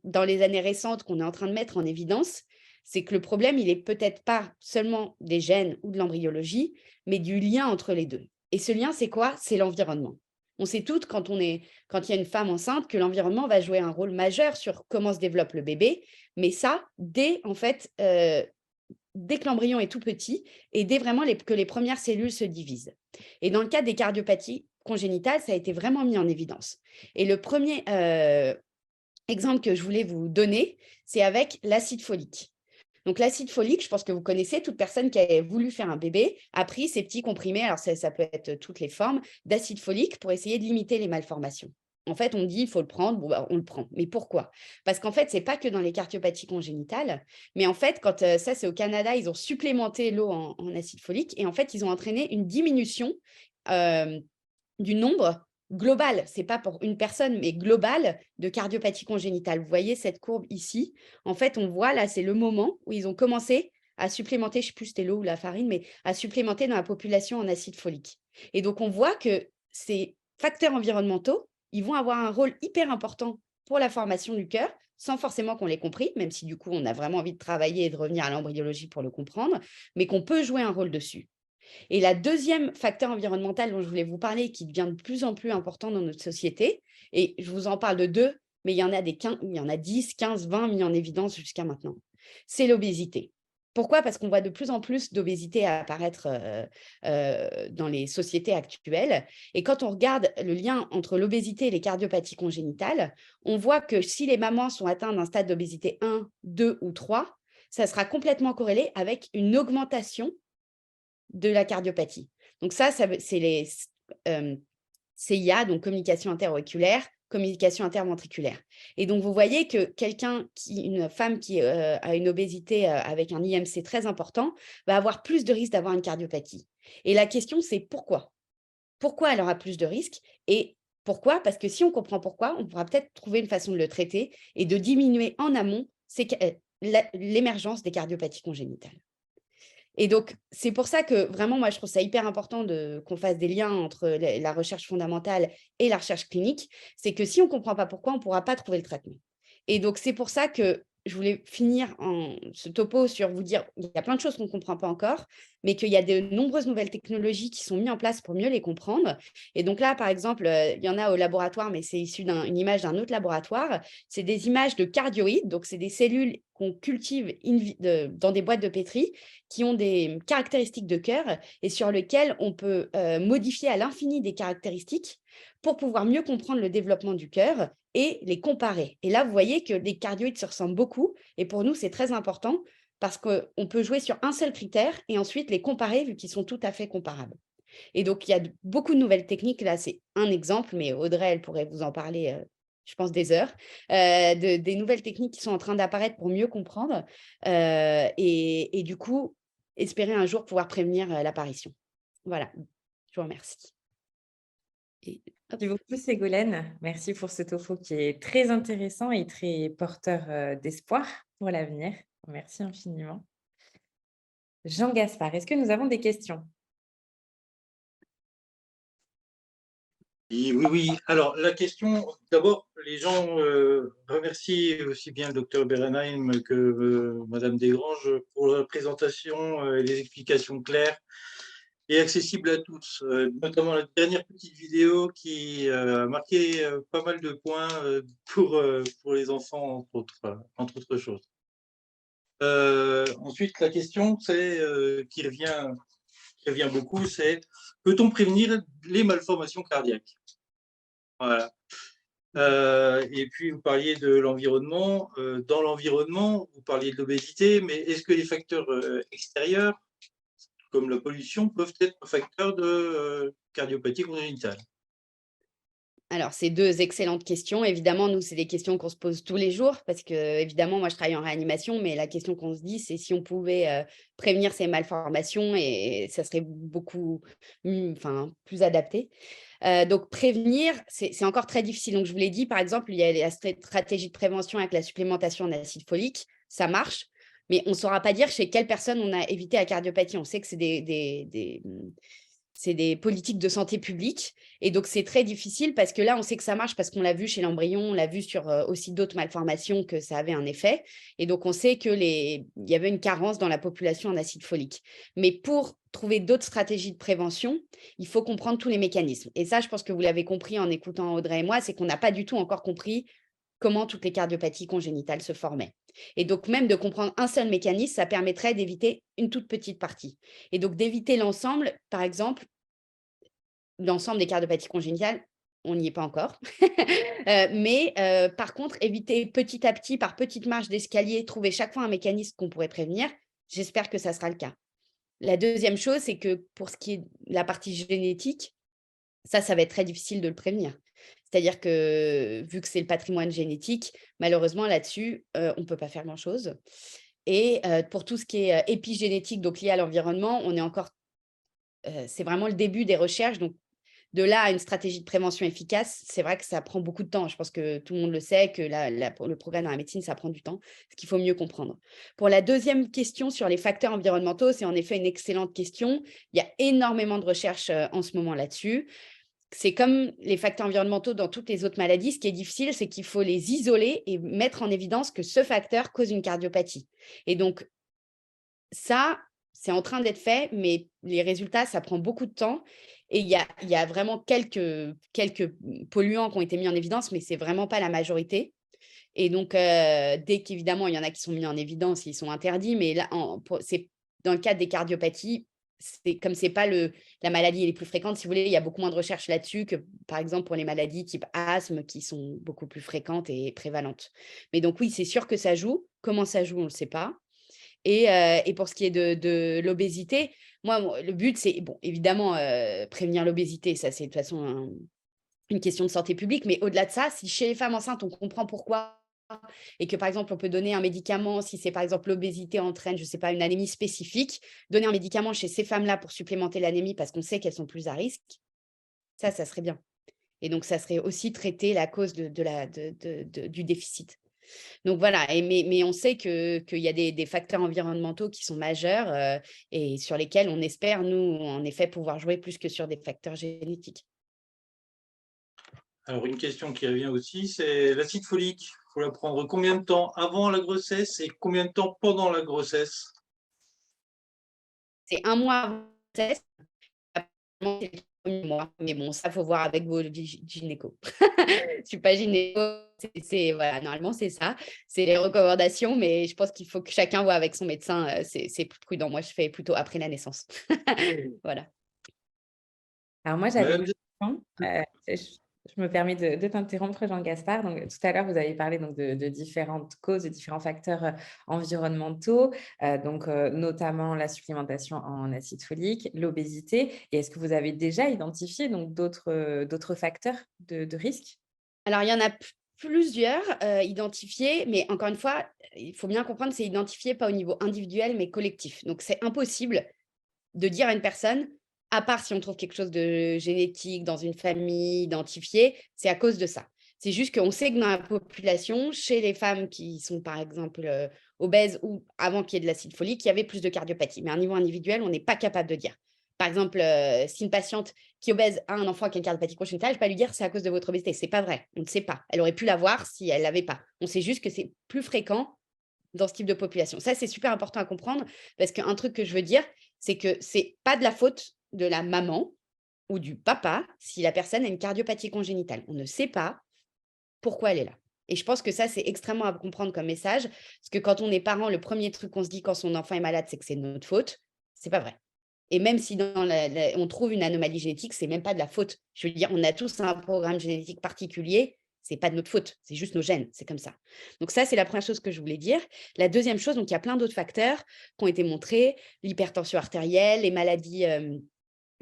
dans les années récentes, qu'on est en train de mettre en évidence, c'est que le problème, il n'est peut-être pas seulement des gènes ou de l'embryologie, mais du lien entre les deux. Et ce lien, c'est quoi? C'est l'environnement. On sait toutes, quand il y a une femme enceinte, que l'environnement va jouer un rôle majeur sur comment se développe le bébé, mais ça, dès que l'embryon est tout petit et dès vraiment que les premières cellules se divisent. Et dans le cas des cardiopathies congénitales, ça a été vraiment mis en évidence. Et le premier exemple que je voulais vous donner, c'est avec l'acide folique. Donc, l'acide folique, je pense que vous connaissez, toute personne qui a voulu faire un bébé a pris ces petits comprimés, alors ça peut être toutes les formes, d'acide folique pour essayer de limiter les malformations. En fait, on dit il faut le prendre, on le prend. Mais pourquoi? Parce qu'en fait, ce n'est pas que dans les cardiopathies congénitales, mais en fait, ça c'est au Canada, ils ont supplémenté l'eau en acide folique et en fait, ils ont entraîné une diminution du nombre global, ce n'est pas pour une personne, mais global de cardiopathie congénitale. Vous voyez cette courbe ici? En fait, on voit là, c'est le moment où ils ont commencé à supplémenter, je ne sais plus si c'était l'eau ou la farine, mais à supplémenter dans la population en acide folique. Et donc, on voit que ces facteurs environnementaux, ils vont avoir un rôle hyper important pour la formation du cœur, sans forcément qu'on l'ait compris, même si du coup, on a vraiment envie de travailler et de revenir à l'embryologie pour le comprendre, mais qu'on peut jouer un rôle dessus. Et la deuxième facteur environnemental dont je voulais vous parler, qui devient de plus en plus important dans notre société, et je vous en parle de deux, mais il y en a 10, 15, 20 mis en évidence jusqu'à maintenant, c'est l'obésité. Pourquoi? Parce qu'on voit de plus en plus d'obésité apparaître dans les sociétés actuelles. Et quand on regarde le lien entre l'obésité et les cardiopathies congénitales, on voit que si les mamans sont atteintes d'un stade d'obésité 1, 2 ou 3, ça sera complètement corrélé avec une augmentation de la cardiopathie. Donc ça c'est les CIA, donc communication interauriculaire, communication interventriculaire. Et donc, vous voyez que une femme qui a une obésité avec un IMC très important va avoir plus de risques d'avoir une cardiopathie. Et la question, c'est pourquoi? Pourquoi elle aura plus de risques? Et pourquoi? Parce que si on comprend pourquoi, on pourra peut-être trouver une façon de le traiter et de diminuer en amont l'émergence des cardiopathies congénitales. Et donc, c'est pour ça que vraiment, moi, je trouve ça hyper important qu'on fasse des liens entre la recherche fondamentale et la recherche clinique. C'est que si on ne comprend pas pourquoi, on ne pourra pas trouver le traitement. Et donc, c'est pour ça que je voulais finir ce topo sur vous dire qu'il y a plein de choses qu'on ne comprend pas encore, mais qu'il y a de nombreuses nouvelles technologies qui sont mises en place pour mieux les comprendre. Et donc là, par exemple, il y en a au laboratoire, mais c'est issu d'une image d'un autre laboratoire. C'est des images de cardioïdes, donc c'est des cellules qu'on cultive dans des boîtes de pétri qui ont des caractéristiques de cœur et sur lesquelles on peut modifier à l'infini des caractéristiques pour pouvoir mieux comprendre le développement du cœur et les comparer. Et là, vous voyez que les cardioïdes se ressemblent beaucoup. Et pour nous, c'est très important parce qu'on peut jouer sur un seul critère et ensuite les comparer vu qu'ils sont tout à fait comparables. Et donc, il y a beaucoup de nouvelles techniques. Là, c'est un exemple, mais Audrey, elle pourrait vous en parler, je pense, des heures, des nouvelles techniques qui sont en train d'apparaître pour mieux comprendre et du coup, espérer un jour pouvoir prévenir l'apparition. Voilà, je vous remercie. Et hop. Merci beaucoup, Ségolène. Merci pour ce topo qui est très intéressant et très porteur d'espoir pour l'avenir. Merci infiniment. Jean Gaspard, est-ce que nous avons des questions? Oui, oui, oui. Alors, la question, d'abord, les gens remercient aussi bien le docteur Berenheim que Madame Desgranges pour la présentation et les explications claires et accessibles à tous, notamment la dernière petite vidéo qui a marqué pas mal de points pour les enfants, entre autres choses. Ensuite, la question qui revient beaucoup, c'est peut-on prévenir les malformations cardiaques? Voilà. Et puis, vous parliez de l'environnement. Dans l'environnement, vous parliez de l'obésité, mais est-ce que les facteurs extérieurs, comme la pollution, peuvent être facteurs de cardiopathie congénitale? Alors, c'est 2 excellentes questions. Évidemment, nous, c'est des questions qu'on se pose tous les jours parce que, évidemment, moi, je travaille en réanimation, mais la question qu'on se dit, c'est si on pouvait prévenir ces malformations et ça serait beaucoup plus adapté. Donc, prévenir, c'est encore très difficile. Donc, je vous l'ai dit, par exemple, il y a la stratégie de prévention avec la supplémentation en acide folique, ça marche, mais on ne saura pas dire chez quelle personne on a évité la cardiopathie. On sait que c'est c'est des politiques de santé publique et donc c'est très difficile parce que là, on sait que ça marche parce qu'on l'a vu chez l'embryon, on l'a vu sur aussi d'autres malformations que ça avait un effet et donc on sait qu'il y avait une carence dans la population en acide folique. Mais pour trouver d'autres stratégies de prévention, il faut comprendre tous les mécanismes et ça, je pense que vous l'avez compris en écoutant Audrey et moi, c'est qu'on n'a pas du tout encore compris comment toutes les cardiopathies congénitales se formaient. Et donc, même de comprendre un seul mécanisme, ça permettrait d'éviter une toute petite partie. Et donc, d'éviter l'ensemble, par exemple, l'ensemble des cardiopathies congénitales, on n'y est pas encore. Mais par contre, éviter petit à petit, par petites marches d'escalier, trouver chaque fois un mécanisme qu'on pourrait prévenir, j'espère que ça sera le cas. La deuxième chose, c'est que pour ce qui est de la partie génétique, ça va être très difficile de le prévenir. C'est-à-dire que, vu que c'est le patrimoine génétique, malheureusement là-dessus, on ne peut pas faire grand-chose et pour tout ce qui est, épigénétique, donc lié à l'environnement, on est encore c'est vraiment le début des recherches, donc de là à une stratégie de prévention efficace, c'est vrai que ça prend beaucoup de temps. Je pense que tout le monde le sait, que le progrès dans la médecine, ça prend du temps, ce qu'il faut mieux comprendre. Pour la deuxième question sur les facteurs environnementaux, c'est en effet une excellente question. Il y a énormément de recherches en ce moment là-dessus. C'est comme les facteurs environnementaux dans toutes les autres maladies. Ce qui est difficile, c'est qu'il faut les isoler et mettre en évidence que ce facteur cause une cardiopathie. Et donc, ça, c'est en train d'être fait, mais les résultats, ça prend beaucoup de temps. Et il y a vraiment quelques polluants qui ont été mis en évidence, mais c'est vraiment pas la majorité. Et donc, dès qu'évidemment, il y en a qui sont mis en évidence, ils sont interdits. Mais là, c'est dans le cadre des cardiopathies, comme c'est pas la maladie les plus fréquente, si vous voulez, il y a beaucoup moins de recherches là-dessus que, par exemple, pour les maladies type asthme, qui sont beaucoup plus fréquentes et prévalentes. Mais donc oui, c'est sûr que ça joue. Comment ça joue, on ne le sait pas. Et pour ce qui est de l'obésité, moi, le but, c'est, bon, évidemment, prévenir l'obésité. Ça, c'est de toute façon une question de santé publique. Mais au-delà de ça, si chez les femmes enceintes, on comprend pourquoi et que, par exemple, on peut donner un médicament, si c'est, par exemple, l'obésité entraîne, je ne sais pas, une anémie spécifique, donner un médicament chez ces femmes-là pour supplémenter l'anémie parce qu'on sait qu'elles sont plus à risque, ça serait bien. Et donc, ça serait aussi traiter la cause du déficit. Donc voilà, mais on sait qu'il y a des facteurs environnementaux qui sont majeurs et sur lesquels on espère, nous, en effet, pouvoir jouer plus que sur des facteurs génétiques. Alors, une question qui revient aussi, c'est l'acide folique. Il faut la prendre combien de temps avant la grossesse et combien de temps pendant la grossesse? C'est 1 mois avant la grossesse, apparemment, c'est le 1er mois, mais bon, ça, il faut voir avec vos gynécos. Je ne suis pas gynéco, voilà, normalement, c'est ça. C'est les recommandations, mais je pense qu'il faut que chacun voit avec son médecin, c'est plus prudent. Moi, je fais plutôt après la naissance. Voilà. Alors moi, j'avais Madame une question. Je me permets de t'interrompre, Jean-Gaspard. Donc, tout à l'heure, vous avez parlé donc, de différentes causes, de différents facteurs environnementaux, notamment la supplémentation en acide folique, l'obésité. Et est-ce que vous avez déjà identifié donc, d'autres facteurs de risque? Alors, il y en a plusieurs identifiés, mais encore une fois, il faut bien comprendre, c'est identifié pas au niveau individuel, mais collectif. Donc, c'est impossible de dire à une personne, à part si on trouve quelque chose de génétique dans une famille identifiée, c'est à cause de ça. C'est juste qu'on sait que dans la population, chez les femmes qui sont par exemple obèses ou avant qu'il y ait de l'acide folique, il y avait plus de cardiopathie. Mais à un niveau individuel, on n'est pas capable de dire. Par exemple, si une patiente qui est obèse a un enfant qui a une cardiopathie congénitale, je ne vais pas lui dire c'est à cause de votre obésité. Ce n'est pas vrai. On ne sait pas. Elle aurait pu l'avoir si elle ne l'avait pas. On sait juste que c'est plus fréquent dans ce type de population. Ça, c'est super important à comprendre parce qu'un truc que je veux dire, c'est que ce n'est pas de la faute de la maman ou du papa si la personne a une cardiopathie congénitale. On ne sait pas pourquoi elle est là. Et je pense que ça, c'est extrêmement à comprendre comme message parce que quand on est parent, le premier truc qu'on se dit quand son enfant est malade, c'est que c'est de notre faute. C'est pas vrai. Et même si on trouve une anomalie génétique, c'est même pas de la faute. Je veux dire, on a tous un programme génétique particulier. C'est pas de notre faute, c'est juste nos gènes, c'est comme ça. Donc ça, c'est la première chose que je voulais dire. La deuxième chose, donc il y a plein d'autres facteurs qui ont été montrés, l'hypertension artérielle, les maladies,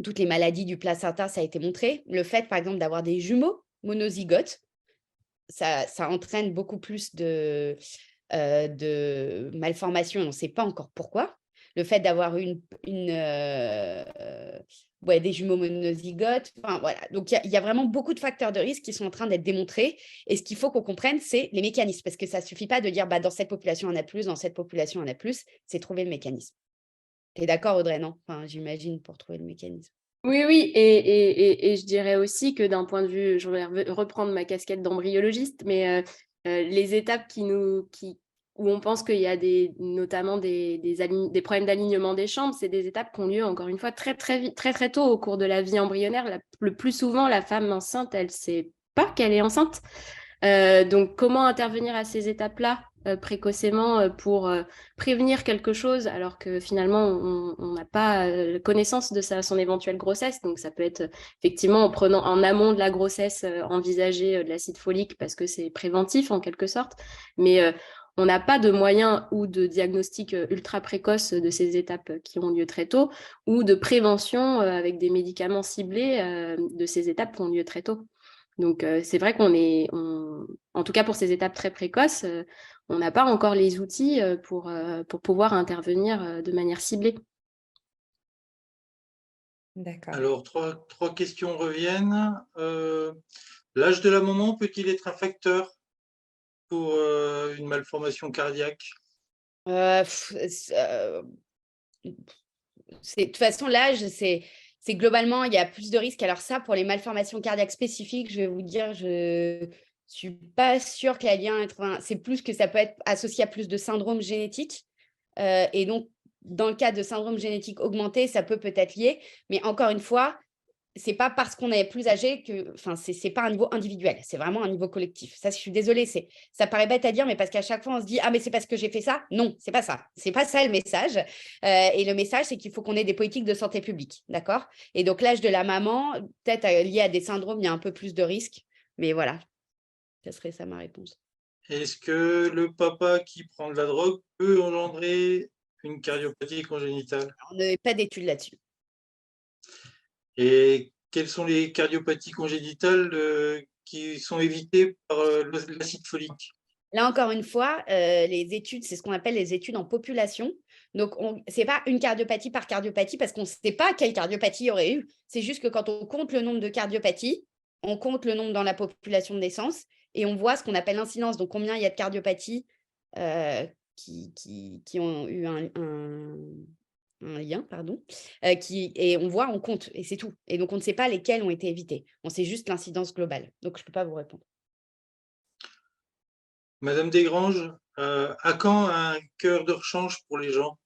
toutes les maladies du placenta, ça a été montré. Le fait, par exemple, d'avoir des jumeaux monozygotes, ça entraîne beaucoup plus de malformations, on ne sait pas encore pourquoi. Le fait d'avoir des jumeaux monozygotes, enfin, voilà. Donc, il y a vraiment beaucoup de facteurs de risque qui sont en train d'être démontrés. Et ce qu'il faut qu'on comprenne, c'est les mécanismes. Parce que ça ne suffit pas de dire dans cette population, on a plus, dans cette population, on a plus. C'est trouver le mécanisme. Tu es d'accord, Audrey, non? Enfin, j'imagine, pour trouver le mécanisme. Oui, oui, et je dirais aussi que d'un point de vue, je vais reprendre ma casquette d'embryologiste, mais les étapes où on pense qu'il y a notamment des problèmes d'alignement des chambres, c'est des étapes qui ont lieu, encore une fois, très, très vite, très, très tôt au cours de la vie embryonnaire. Le plus souvent, la femme enceinte, elle ne sait pas qu'elle est enceinte. Donc, comment intervenir à ces étapes-là précocement pour prévenir quelque chose alors que finalement on n'a pas connaissance de son éventuelle grossesse. Donc ça peut être effectivement en prenant en amont de la grossesse envisager de l'acide folique parce que c'est préventif en quelque sorte, mais on n'a pas de moyens ou de diagnostic ultra précoce de ces étapes qui ont lieu très tôt ou de prévention avec des médicaments ciblés de ces étapes qui ont lieu très tôt. Donc, c'est vrai en tout cas pour ces étapes très précoces, on n'a pas encore les outils pour pouvoir intervenir de manière ciblée. D'accord. Alors, trois questions reviennent. L'âge de la maman peut-il être un facteur pour une malformation cardiaque? De toute façon, l'âge, c'est globalement, il y a plus de risques. Alors ça, pour les malformations cardiaques spécifiques, je vais vous dire, je suis pas sûre qu'il y a lien entre c'est plus que ça peut être associé à plus de syndromes génétiques. Et donc, dans le cas de syndrome génétique augmenté, ça peut-être lier. Mais encore une fois, c'est pas parce qu'on est plus âgé que, enfin, c'est pas un niveau individuel, c'est vraiment un niveau collectif. Ça, je suis désolée, ça paraît bête à dire, mais parce qu'à chaque fois, on se dit, ah, mais c'est parce que j'ai fait ça. Non, c'est pas ça. C'est pas ça le message. Et le message, c'est qu'il faut qu'on ait des politiques de santé publique, d'accord? Et donc, l'âge de la maman, peut-être lié à des syndromes, il y a un peu plus de risques. Mais voilà, ça serait ça ma réponse. Est-ce que le papa qui prend de la drogue peut engendrer une cardiopathie congénitale? On n'a pas d'études là-dessus. Et quelles sont les cardiopathies congénitales qui sont évitées par l'acide folique? Là, encore une fois, les études, c'est ce qu'on appelle les études en population. Donc, ce n'est pas une cardiopathie par cardiopathie parce qu'on ne sait pas quelle cardiopathie il y aurait eu. C'est juste que quand on compte le nombre de cardiopathies, on compte le nombre dans la population de naissance et on voit ce qu'on appelle l'incidence. Donc, combien il y a de cardiopathies qui ont eu un lien, pardon, et on voit, on compte, et c'est tout. Et donc, on ne sait pas lesquels ont été évités. On sait juste l'incidence globale. Donc, je ne peux pas vous répondre. Madame Desgranges, à quand un cœur de rechange pour les gens?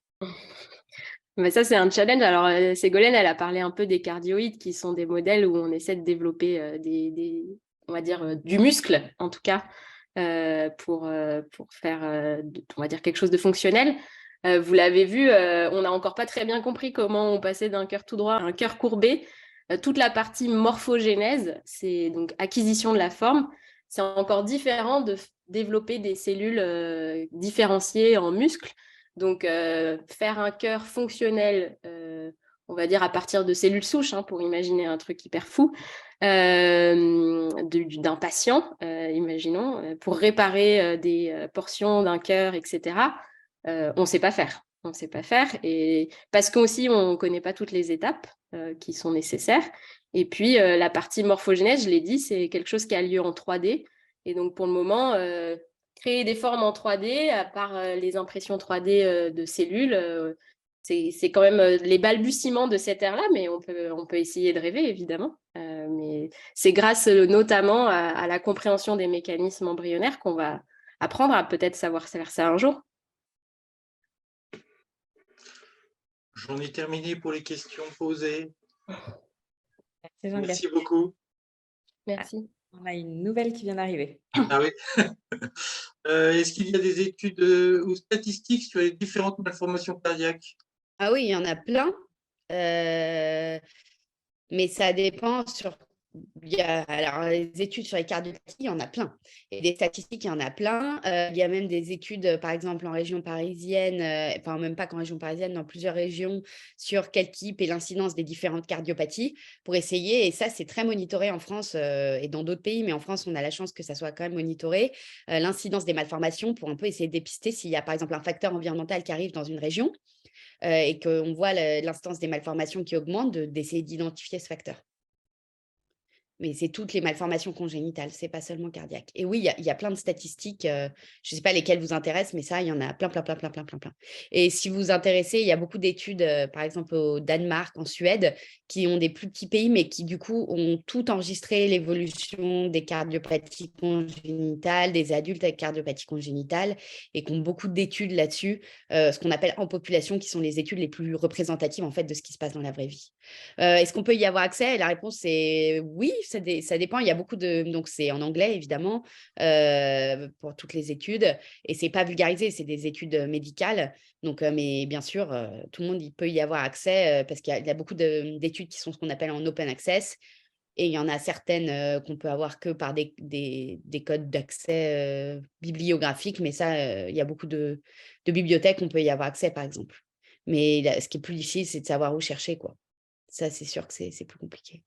Mais ça, c'est un challenge. Alors, Ségolène, elle a parlé un peu des cardioïdes, qui sont des modèles où on essaie de développer on va dire, du muscle, en tout cas, pour faire, on va dire, quelque chose de fonctionnel. Vous l'avez vu, on n'a encore pas très bien compris comment on passait d'un cœur tout droit à un cœur courbé. Toute la partie morphogénèse, c'est donc acquisition de la forme, c'est encore différent de développer des cellules différenciées en muscles. Donc, faire un cœur fonctionnel, on va dire à partir de cellules souches, pour imaginer un truc hyper fou, d'un patient, imaginons, pour réparer des portions d'un cœur, etc. On ne sait pas faire. On ne sait pas faire, et parce qu'aussi, on ne connaît pas toutes les étapes qui sont nécessaires. Et puis, la partie morphogénèse, je l'ai dit, c'est quelque chose qui a lieu en 3D. Et donc, pour le moment, créer des formes en 3D, à part les impressions 3D de cellules, c'est quand même les balbutiements de cette ère-là, mais on peut essayer de rêver, évidemment. Mais c'est grâce notamment à la compréhension des mécanismes embryonnaires qu'on va apprendre à peut-être savoir faire ça un jour. J'en ai terminé pour les questions posées. Merci Jean-Gaspard. Merci beaucoup. Merci. On a une nouvelle qui vient d'arriver. Ah oui. Est-ce qu'il y a des études ou statistiques sur les différentes malformations cardiaques? Ah oui, il y en a plein. Mais ça dépend sur. Alors, les études sur les cardiopathies, il y en a plein. Et des statistiques, il y en a plein. Il y a même des études, par exemple, en région parisienne, enfin, même pas qu'en région parisienne, dans plusieurs régions, sur quel type est l'incidence des différentes cardiopathies pour essayer. Et ça, c'est très monitoré en France et dans d'autres pays. Mais en France, on a la chance que ça soit quand même monitoré. L'incidence des malformations pour un peu essayer de dépister s'il y a, par exemple, un facteur environnemental qui arrive dans une région et qu'on voit l'instance des malformations qui augmente, d'essayer d'identifier ce facteur. Mais c'est toutes les malformations congénitales, c'est pas seulement cardiaque. Et oui, il y a plein de statistiques, je ne sais pas lesquelles vous intéressent, mais ça, il y en a plein. Et si vous vous intéressez, il y a beaucoup d'études, par exemple au Danemark, en Suède, qui ont des plus petits pays, mais qui du coup ont tout enregistré l'évolution des cardiopathies congénitales, des adultes avec cardiopathie congénitale, et qui ont beaucoup d'études là-dessus, ce qu'on appelle en population, qui sont les études les plus représentatives en fait de ce qui se passe dans la vraie vie. Est-ce qu'on peut y avoir accès? La réponse est oui, ça dépend. Il y a beaucoup de. Donc, c'est en anglais, évidemment, pour toutes les études. Et ce n'est pas vulgarisé, c'est des études médicales. Donc, mais bien sûr, tout le monde peut y avoir accès parce qu'il y a beaucoup d'études qui sont ce qu'on appelle en open access. Et il y en a certaines qu'on peut avoir que par des codes d'accès bibliographiques. Mais ça, il y a beaucoup de bibliothèques, on peut y avoir accès, par exemple. Mais ce qui est plus difficile, c'est de savoir où chercher, quoi. Ça, c'est sûr que c'est plus compliqué.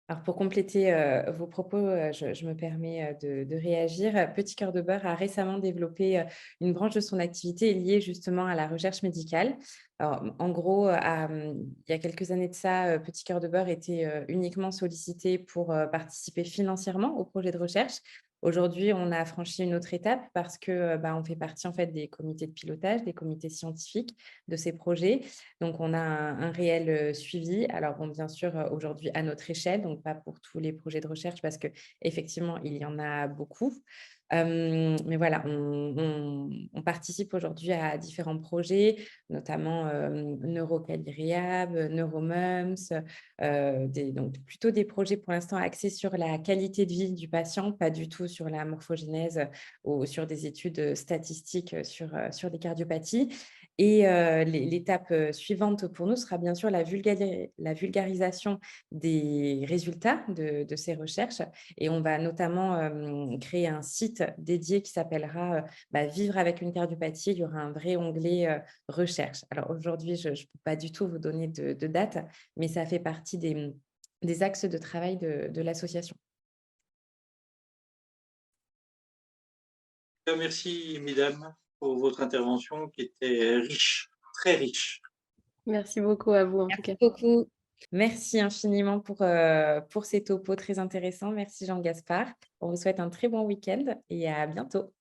Alors, pour compléter vos propos, je me permets de réagir. Petit Cœur de Beurre a récemment développé une branche de son activité liée justement à la recherche médicale. Alors, en gros, il y a quelques années de ça, Petit Cœur de Beurre était uniquement sollicité pour participer financièrement au projet de recherche. Aujourd'hui, on a franchi une autre étape parce que on fait partie en fait des comités de pilotage, des comités scientifiques de ces projets. Donc, on a un réel suivi. Alors, bon, bien sûr, aujourd'hui, à notre échelle, donc pas pour tous les projets de recherche parce qu'effectivement, il y en a beaucoup. Mais voilà, on participe aujourd'hui à différents projets, notamment NeuroCaliriab, NeuroMums, donc plutôt des projets pour l'instant axés sur la qualité de vie du patient, pas du tout sur la morphogénèse ou sur des études statistiques sur les cardiopathies. Et l'étape suivante pour nous sera bien sûr la vulgarisation des résultats de ces recherches. Et on va notamment créer un site dédié qui s'appellera Vivre avec une cardiopathie. Il y aura un vrai onglet recherche. Alors aujourd'hui, je ne peux pas du tout vous donner de date, mais ça fait partie des axes de travail de l'association. Merci, mesdames, pour votre intervention qui était riche, très riche. Merci beaucoup à vous, en tout cas. Merci beaucoup. Merci infiniment pour ces topos très intéressants. Merci Jean-Gaspard. On vous souhaite un très bon week-end et à bientôt.